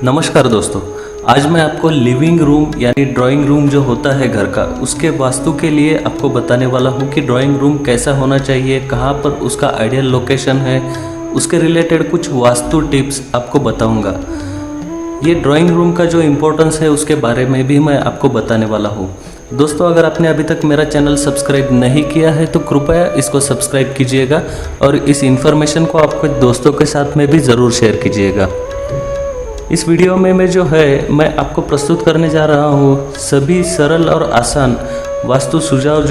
नमस्कार दोस्तों, आज मैं आपको लिविंग रूम यानी ड्राइंग रूम जो होता है घर का, उसके वास्तु के लिए आपको बताने वाला हूँ कि ड्राइंग रूम कैसा होना चाहिए, कहाँ पर उसका आइडियल लोकेशन है, उसके रिलेटेड कुछ वास्तु टिप्स आपको बताऊँगा। ये ड्राइंग रूम का जो इम्पोर्टेंस है उसके बारे में भी मैं आपको बताने वाला हूँ। दोस्तों, अगर आपने अभी तक मेरा चैनल सब्सक्राइब नहीं किया है तो कृपया इसको सब्सक्राइब कीजिएगा और इस इन्फॉर्मेशन को आपके दोस्तों के साथ में भी ज़रूर शेयर कीजिएगा। इस वीडियो में मैं आपको प्रस्तुत करने जा रहा हूँ सभी सरल और आसान वास्तु सुझाव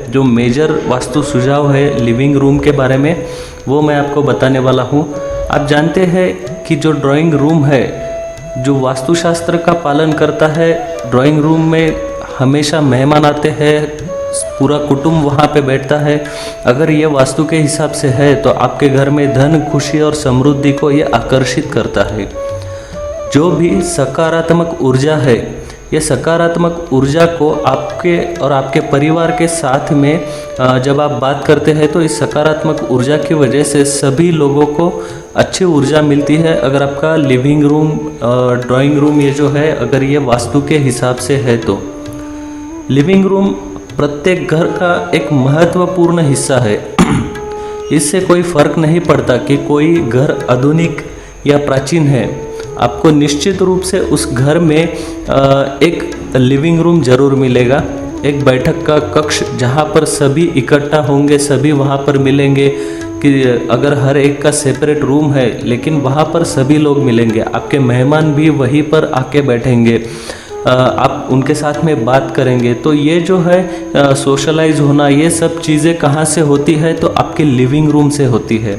जो मेजर वास्तु सुझाव है लिविंग रूम के बारे में, वो मैं आपको बताने वाला हूँ। आप जानते हैं कि जो ड्राइंग रूम है, जो वास्तुशास्त्र का पालन करता है, ड्राइंग रूम में हमेशा मेहमान आते हैं, पूरा कुटुंब वहाँ पे बैठता है। अगर ये वास्तु के हिसाब से है तो आपके घर में धन, खुशी और समृद्धि को ये आकर्षित करता है। जो भी सकारात्मक ऊर्जा है, ये सकारात्मक ऊर्जा को आपके और आपके परिवार के साथ में जब आप बात करते हैं तो इस सकारात्मक ऊर्जा की वजह से सभी लोगों को अच्छी ऊर्जा मिलती है। अगर आपका लिविंग रूम, ड्राइंग रूम ये जो है, अगर ये वास्तु के हिसाब से है तो लिविंग रूम प्रत्येक घर का एक महत्वपूर्ण हिस्सा है। इससे कोई फर्क नहीं पड़ता कि कोई घर आधुनिक या प्राचीन है, आपको निश्चित रूप से उस घर में एक लिविंग रूम जरूर मिलेगा, एक बैठक का कक्ष जहाँ पर सभी इकट्ठा होंगे, सभी वहाँ पर मिलेंगे। कि अगर हर एक का सेपरेट रूम है लेकिन वहाँ पर सभी लोग मिलेंगे, आपके मेहमान भी वहीं पर आके बैठेंगे, आप उनके साथ में बात करेंगे। तो ये जो है सोशलाइज होना, ये सब चीज़ें कहाँ से होती है तो आपके लिविंग रूम से होती है।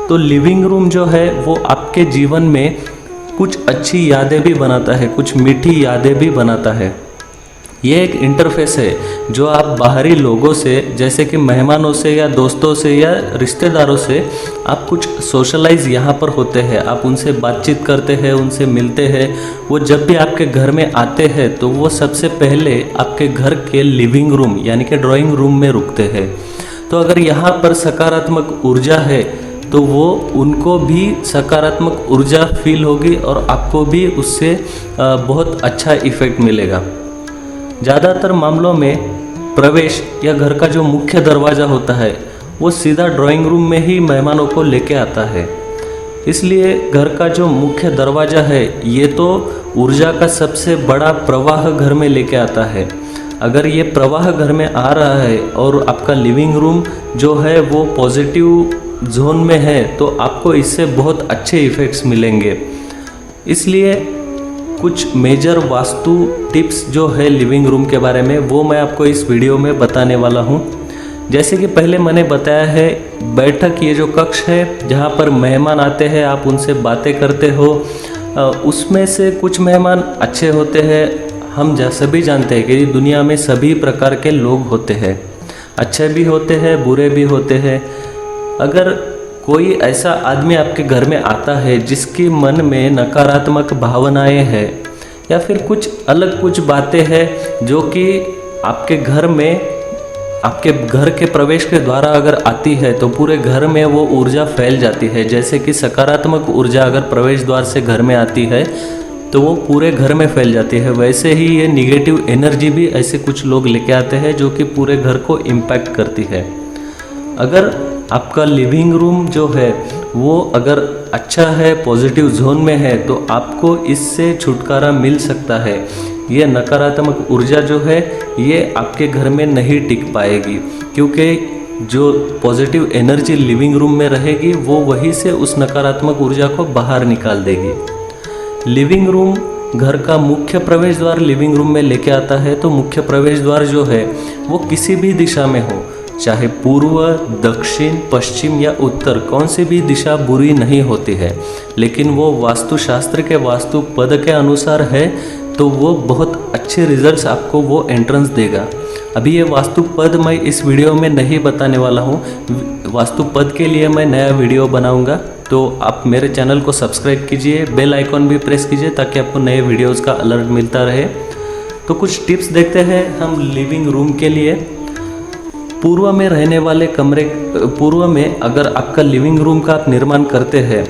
तो लिविंग रूम जो है वो आपके जीवन में कुछ अच्छी यादें भी बनाता है, कुछ मीठी यादें भी बनाता है। ये एक इंटरफेस है जो आप बाहरी लोगों से, जैसे कि मेहमानों से या दोस्तों से या रिश्तेदारों से, आप कुछ सोशलाइज यहाँ पर होते हैं, आप उनसे बातचीत करते हैं, उनसे मिलते हैं। वो जब भी आपके घर में आते हैं तो वो सबसे पहले आपके घर के लिविंग रूम यानी कि ड्राइंग रूम में रुकते हैं। तो अगर यहाँ पर सकारात्मक ऊर्जा है तो वो उनको भी सकारात्मक ऊर्जा फील होगी और आपको भी उससे बहुत अच्छा इफ़ेक्ट मिलेगा। ज़्यादातर मामलों में प्रवेश या घर का जो मुख्य दरवाज़ा होता है वो सीधा ड्राइंग रूम में ही मेहमानों को लेके आता है। इसलिए घर का जो मुख्य दरवाज़ा है ये तो ऊर्जा का सबसे बड़ा प्रवाह घर में लेके आता है। अगर ये प्रवाह घर में आ रहा है और आपका लिविंग रूम जो है वो पॉजिटिव जोन में है तो आपको इससे बहुत अच्छे इफ़ेक्ट्स मिलेंगे। इसलिए कुछ मेजर वास्तु टिप्स जो है लिविंग रूम के बारे में, वो मैं आपको इस वीडियो में बताने वाला हूँ। जैसे कि पहले मैंने बताया है, बैठक ये जो कक्ष है जहाँ पर मेहमान आते हैं, आप उनसे बातें करते हो, उसमें से कुछ मेहमान अच्छे होते हैं। हम सभी जानते हैं कि दुनिया में सभी प्रकार के लोग होते हैं, अच्छे भी होते हैं, बुरे भी होते हैं। अगर कोई ऐसा आदमी आपके घर में आता है जिसके मन में नकारात्मक भावनाएं हैं या फिर कुछ अलग कुछ बातें हैं जो कि आपके घर में, आपके घर के प्रवेश के द्वारा अगर आती है तो पूरे घर में वो ऊर्जा फैल जाती है। जैसे कि सकारात्मक ऊर्जा अगर प्रवेश द्वार से घर में आती है तो वो पूरे घर में फैल जाती है, वैसे ही ये निगेटिव एनर्जी भी ऐसे कुछ लोग लेके आते हैं जो कि पूरे घर को इम्पैक्ट करती है। अगर आपका लिविंग रूम जो है वो अगर अच्छा है, पॉजिटिव जोन में है, तो आपको इससे छुटकारा मिल सकता है। ये नकारात्मक ऊर्जा जो है ये आपके घर में नहीं टिक पाएगी, क्योंकि जो पॉजिटिव एनर्जी लिविंग रूम में रहेगी वो वहीं से उस नकारात्मक ऊर्जा को बाहर निकाल देगी। लिविंग रूम घर का मुख्य प्रवेश द्वार लिविंग रूम में लेके आता है। तो मुख्य प्रवेश द्वार जो है वो किसी भी दिशा में हो, चाहे पूर्व, दक्षिण, पश्चिम या उत्तर, कौन सी भी दिशा बुरी नहीं होती है, लेकिन वो वास्तुशास्त्र के वास्तु पद के अनुसार है तो वो बहुत अच्छे रिजल्ट्स आपको वो एंट्रेंस देगा। अभी ये वास्तु पद मैं इस वीडियो में नहीं बताने वाला हूँ, वास्तु पद के लिए मैं नया वीडियो बनाऊँगा। तो आप मेरे चैनल को सब्सक्राइब कीजिए, बेल आइकॉन भी प्रेस कीजिए ताकि आपको नए वीडियोज़ का अलर्ट मिलता रहे। तो कुछ टिप्स देखते हैं हम लिविंग रूम के लिए। पूर्व में रहने वाले कमरे, पूर्व में अगर आपका लिविंग रूम का आप निर्माण करते हैं,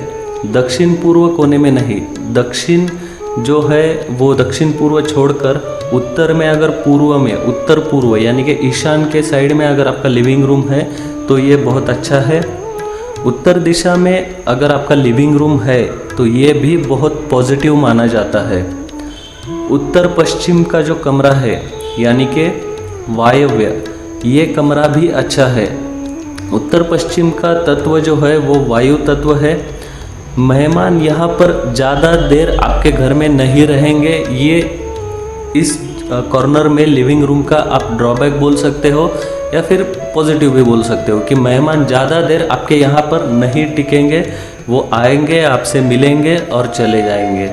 दक्षिण पूर्व कोने में नहीं, दक्षिण जो है वो दक्षिण पूर्व छोड़कर उत्तर में, अगर पूर्व में, उत्तर पूर्व यानी कि ईशान के साइड में अगर आपका लिविंग रूम है तो ये बहुत अच्छा है। उत्तर दिशा में अगर आपका लिविंग रूम है तो ये भी बहुत पॉजिटिव माना जाता है। उत्तर पश्चिम का जो कमरा है यानी कि वायव्य, ये कमरा भी अच्छा है। उत्तर पश्चिम का तत्व जो है वो वायु तत्व है। मेहमान यहाँ पर ज़्यादा देर आपके घर में नहीं रहेंगे, ये इस कॉर्नर में लिविंग रूम का आप ड्रॉबैक बोल सकते हो या फिर पॉजिटिव भी बोल सकते हो कि मेहमान ज़्यादा देर आपके यहाँ पर नहीं टिकेंगे, वो आएंगे, आपसे मिलेंगे और चले जाएंगे।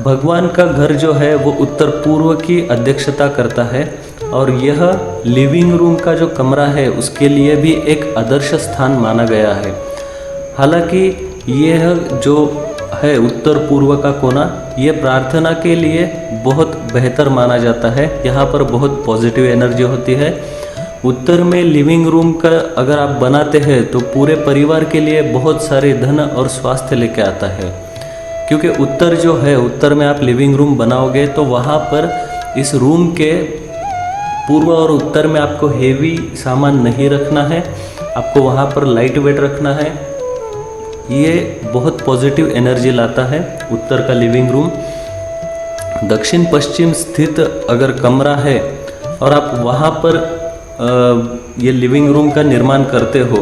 भगवान का घर जो है वो उत्तर पूर्व की अध्यक्षता करता है और यह लिविंग रूम का जो कमरा है उसके लिए भी एक आदर्श स्थान माना गया है। हालांकि यह जो है उत्तर पूर्व का कोना, ये प्रार्थना के लिए बहुत बेहतर माना जाता है। यहाँ पर बहुत पॉजिटिव एनर्जी होती है। उत्तर में लिविंग रूम का अगर आप बनाते हैं तो पूरे परिवार के लिए बहुत सारे धन और स्वास्थ्य लेके आता है, क्योंकि उत्तर जो है, उत्तर में आप लिविंग रूम बनाओगे तो वहाँ पर इस रूम के पूर्व और उत्तर में आपको हेवी सामान नहीं रखना है, आपको वहाँ पर लाइट वेट रखना है। ये बहुत पॉजिटिव एनर्जी लाता है उत्तर का लिविंग रूम। दक्षिण पश्चिम स्थित अगर कमरा है और आप वहाँ पर ये लिविंग रूम का निर्माण करते हो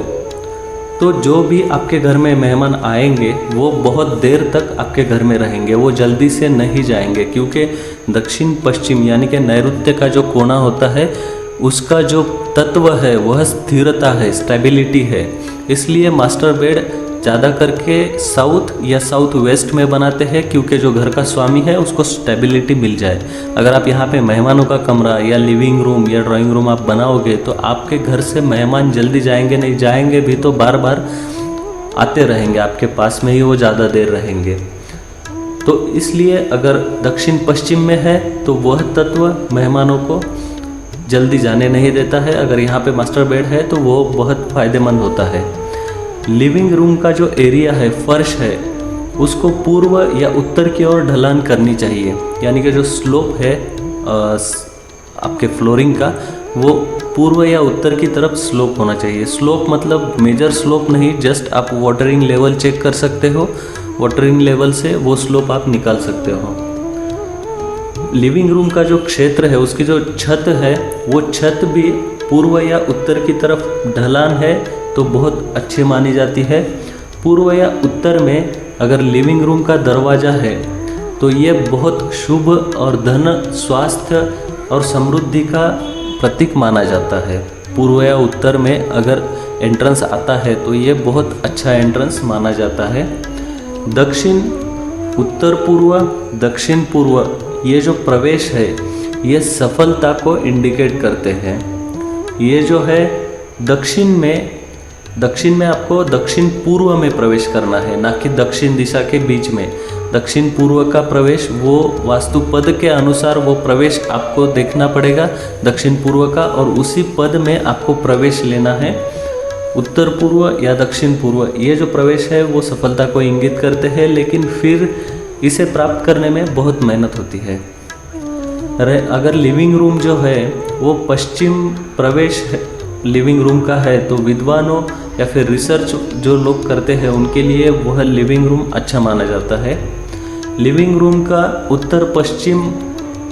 तो जो भी आपके घर में मेहमान आएंगे वो बहुत देर तक आपके घर में रहेंगे, वो जल्दी से नहीं जाएंगे, क्योंकि दक्षिण पश्चिम यानी कि नैऋत्य का जो कोना होता है उसका जो तत्व है वह स्थिरता है, स्टेबिलिटी है। इसलिए मास्टर बेड ज़्यादा करके साउथ या साउथ वेस्ट में बनाते हैं, क्योंकि जो घर का स्वामी है उसको स्टेबिलिटी मिल जाए। अगर आप यहाँ पे मेहमानों का कमरा या लिविंग रूम या ड्राइंग रूम आप बनाओगे तो आपके घर से मेहमान जल्दी जाएंगे नहीं, जाएंगे भी तो बार बार आते रहेंगे, आपके पास में ही वो ज़्यादा देर रहेंगे। तो इसलिए अगर दक्षिण पश्चिम में है तो वह तत्व मेहमानों को जल्दी जाने नहीं देता है। अगर यहाँ पे मास्टर बेड है तो वो बहुत फ़ायदेमंद होता है। लिविंग रूम का जो एरिया है, फर्श है, उसको पूर्व या उत्तर की ओर ढलान करनी चाहिए, यानी कि जो स्लोप है आपके फ्लोरिंग का वो पूर्व या उत्तर की तरफ स्लोप होना चाहिए। स्लोप मतलब मेजर स्लोप नहीं, जस्ट आप वाटरिंग लेवल चेक कर सकते हो, वाटरिंग लेवल से वो स्लोप आप निकाल सकते हो। लिविंग रूम का जो क्षेत्र है, उसकी जो छत है वो छत भी पूर्व या उत्तर की तरफ ढलान है तो बहुत अच्छी मानी जाती है। पूर्व या उत्तर में अगर लिविंग रूम का दरवाज़ा है तो ये बहुत शुभ और धन, स्वास्थ्य और समृद्धि का प्रतीक माना जाता है। पूर्व या उत्तर में अगर एंट्रेंस आता है तो ये बहुत अच्छा एंट्रेंस माना जाता है। दक्षिण, उत्तर पूर्व, दक्षिण पूर्व, ये जो प्रवेश है ये सफलता को इंडिकेट करते हैं। ये जो है दक्षिण में आपको दक्षिण पूर्व में प्रवेश करना है, ना कि दक्षिण दिशा के बीच में। दक्षिण पूर्व का प्रवेश वो वास्तु पद के अनुसार वो प्रवेश आपको देखना पड़ेगा दक्षिण पूर्व का, और उसी पद में आपको प्रवेश लेना है। उत्तर पूर्व या दक्षिण पूर्व, ये जो प्रवेश है वो सफलता को इंगित करते हैं, लेकिन फिर इसे प्राप्त करने में बहुत मेहनत होती है। अगर लिविंग रूम जो है वो पश्चिम प्रवेश लिविंग रूम का है तो विद्वानों या फिर रिसर्च जो लोग करते हैं उनके लिए वह लिविंग रूम अच्छा माना जाता है। लिविंग रूम का उत्तर पश्चिम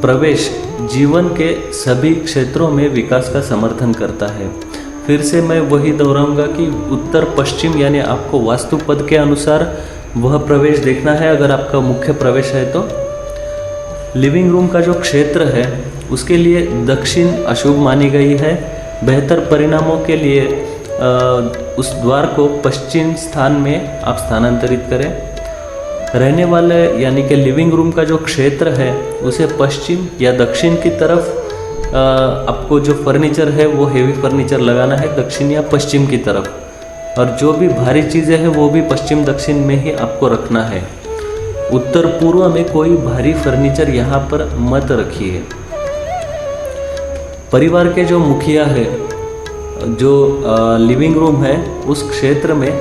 प्रवेश जीवन के सभी क्षेत्रों में विकास का समर्थन करता है। फिर से मैं वही दोहराऊंगा कि उत्तर पश्चिम यानी आपको वास्तु पद के अनुसार वह प्रवेश देखना है। अगर आपका मुख्य प्रवेश है तो लिविंग रूम का जो क्षेत्र है उसके लिए दक्षिण अशुभ मानी गई है। बेहतर परिणामों के लिए उस द्वार को पश्चिम स्थान में आप स्थानांतरित करें। रहने वाले यानी कि लिविंग रूम का जो क्षेत्र है उसे पश्चिम या दक्षिण की तरफ आपको जो फर्नीचर है वो हेवी फर्नीचर लगाना है दक्षिण या पश्चिम की तरफ, और जो भी भारी चीज़ें हैं वो भी पश्चिम दक्षिण में ही आपको रखना है। उत्तर पूर्व में कोई भारी फर्नीचर यहाँ पर मत रखिए। परिवार के जो मुखिया है, जो लिविंग रूम है उस क्षेत्र में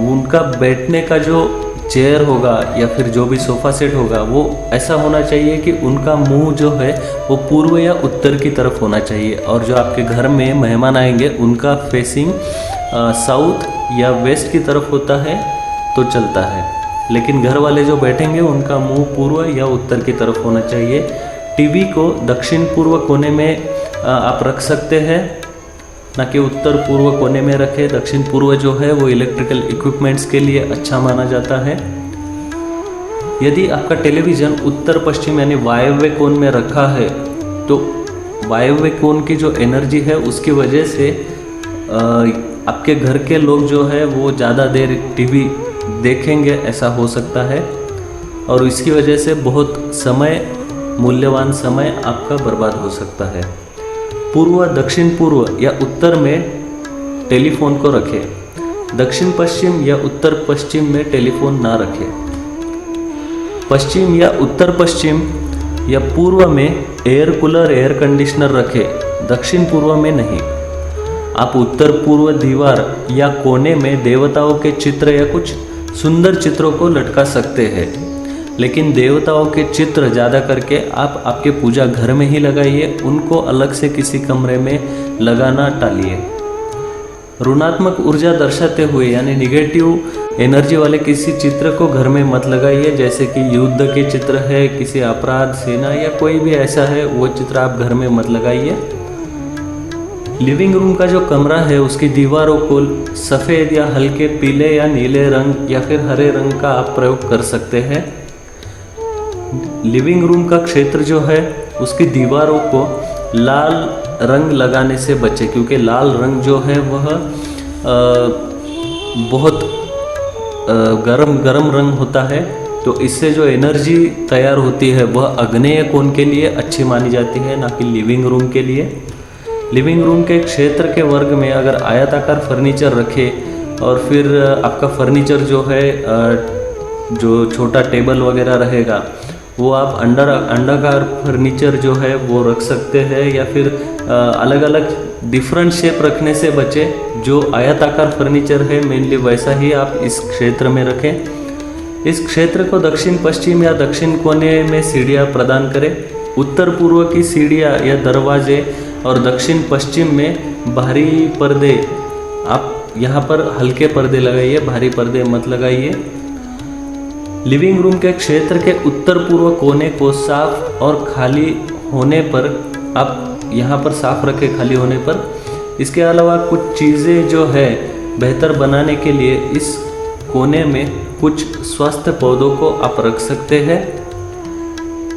उनका बैठने का जो चेयर होगा या फिर जो भी सोफ़ा सेट होगा वो ऐसा होना चाहिए कि उनका मुंह जो है वो पूर्व या उत्तर की तरफ होना चाहिए, और जो आपके घर में मेहमान आएंगे उनका फेसिंग साउथ या वेस्ट की तरफ होता है तो चलता है, लेकिन घर वाले जो बैठेंगे उनका मुंह पूर्व या उत्तर की तरफ होना चाहिए। टीवी को दक्षिण पूर्व कोने में आप रख सकते हैं, ना कि उत्तर पूर्व कोने में रखें। दक्षिण पूर्व जो है वो इलेक्ट्रिकल इक्विपमेंट्स के लिए अच्छा माना जाता है। यदि आपका टेलीविज़न उत्तर पश्चिम यानी वायव्य कोण में रखा है तो वायव्य कोण की जो एनर्जी है उसकी वजह से आपके घर के लोग जो है वो ज़्यादा देर टीवी देखेंगे, ऐसा हो सकता है, और इसकी वजह से बहुत समय, मूल्यवान समय आपका बर्बाद हो सकता है। पूर्व, दक्षिण पूर्व या उत्तर में टेलीफोन को रखें। दक्षिण पश्चिम या उत्तर पश्चिम में टेलीफोन ना रखें। पश्चिम या उत्तर पश्चिम या पूर्व में एयर कूलर, एयर कंडीशनर रखें, दक्षिण पूर्व में नहीं। आप उत्तर पूर्व दीवार या कोने में देवताओं के चित्र या कुछ सुंदर चित्रों को लटका सकते हैं, लेकिन देवताओं के चित्र ज़्यादा करके आप आपके पूजा घर में ही लगाइए, उनको अलग से किसी कमरे में लगाना टालिए। ऋणात्मक ऊर्जा दर्शाते हुए यानी निगेटिव एनर्जी वाले किसी चित्र को घर में मत लगाइए, जैसे कि युद्ध के चित्र है, किसी अपराध, सेना या कोई भी ऐसा है, वो चित्र आप घर में मत लगाइए। लिविंग रूम का जो कमरा है उसकी दीवारों को सफ़ेद या हल्के पीले या नीले रंग या फिर हरे रंग का आप प्रयोग कर सकते हैं। लिविंग रूम का क्षेत्र जो है उसकी दीवारों को लाल रंग लगाने से बचे, क्योंकि लाल रंग जो है वह बहुत गरम रंग होता है, तो इससे जो एनर्जी तैयार होती है वह आग्नेय कोण के लिए अच्छी मानी जाती है, ना कि लिविंग रूम के लिए। लिविंग रूम के क्षेत्र के वर्ग में अगर आयताकार फर्नीचर रखें और फिर आपका फर्नीचर जो है जो छोटा टेबल वगैरह रहेगा वो आप अंडाकार फर्नीचर जो है वो रख सकते हैं, या फिर अलग अलग डिफरेंट शेप रखने से बचे। जो आयताकार फर्नीचर है मेनली वैसा ही आप इस क्षेत्र में रखें। इस क्षेत्र को दक्षिण पश्चिम या दक्षिण कोने में सीढ़ियाँ प्रदान करें। उत्तर पूर्व की सीढ़ियाँ या दरवाजे और दक्षिण पश्चिम में भारी पर्दे, आप यहाँ पर हल्के पर्दे लगाइए, भारी पर्दे मत लगाइए। लिविंग रूम के क्षेत्र के उत्तर पूर्व कोने को साफ और खाली होने पर आप यहाँ पर साफ रखें, खाली होने पर। इसके अलावा कुछ चीज़ें जो है बेहतर बनाने के लिए इस कोने में कुछ स्वस्थ पौधों को आप रख सकते हैं।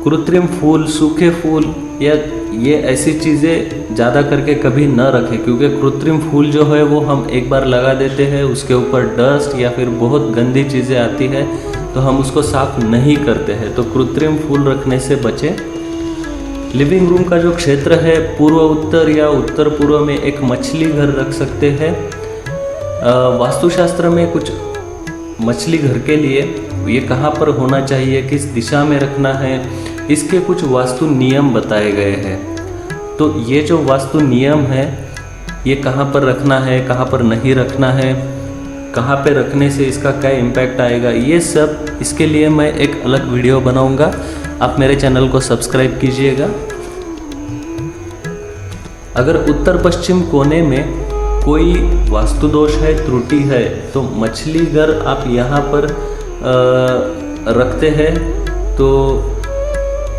कृत्रिम फूल, सूखे फूल या ये ऐसी चीज़ें ज़्यादा करके कभी न रखें, क्योंकि कृत्रिम फूल जो है वो हम एक बार लगा देते हैं, उसके ऊपर डस्ट या फिर बहुत गंदी चीज़ें आती है तो हम उसको साफ नहीं करते हैं, तो कृत्रिम फूल रखने से बचें। लिविंग रूम का जो क्षेत्र है पूर्व उत्तर या उत्तर पूर्व में एक मछली घर रख सकते हैं। वास्तुशास्त्र में कुछ मछली घर के लिए ये कहाँ पर होना चाहिए, किस दिशा में रखना है, इसके कुछ वास्तु नियम बताए गए हैं। तो ये जो वास्तु नियम है ये कहाँ पर रखना है, कहाँ पर नहीं रखना है, कहाँ पे रखने से इसका क्या इम्पैक्ट आएगा, ये सब इसके लिए मैं एक अलग वीडियो बनाऊंगा। आप मेरे चैनल को सब्सक्राइब कीजिएगा। अगर उत्तर पश्चिम कोने में कोई वास्तु दोष है, त्रुटि है, तो मछली घर आप यहाँ पर रखते हैं तो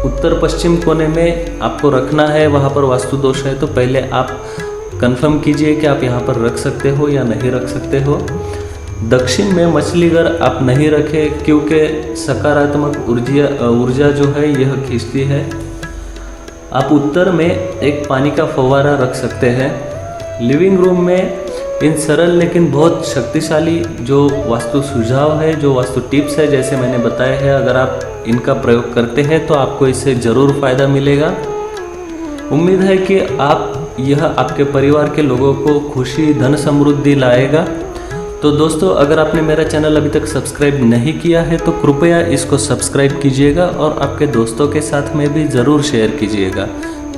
उत्तर पश्चिम कोने में आपको रखना है, वहाँ पर वास्तु दोष है, तो पहले आप कंफर्म कीजिए कि आप यहाँ पर रख सकते हो या नहीं रख सकते हो। दक्षिण में मछली घर आप नहीं रखें, क्योंकि सकारात्मक ऊर्जा जो है यह खींचती है। आप उत्तर में एक पानी का फव्वारा रख सकते हैं। लिविंग रूम में इन सरल लेकिन बहुत शक्तिशाली जो वास्तु सुझाव है, जो वास्तु टिप्स है, जैसे मैंने बताया है, अगर आप इनका प्रयोग करते हैं तो आपको इससे ज़रूर फ़ायदा मिलेगा। उम्मीद है कि यह आपके परिवार के लोगों को खुशी, धन समृद्धि लाएगा। तो दोस्तों, अगर आपने मेरा चैनल अभी तक सब्सक्राइब नहीं किया है तो कृपया इसको सब्सक्राइब कीजिएगा और आपके दोस्तों के साथ में भी ज़रूर शेयर कीजिएगा।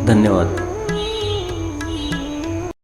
धन्यवाद।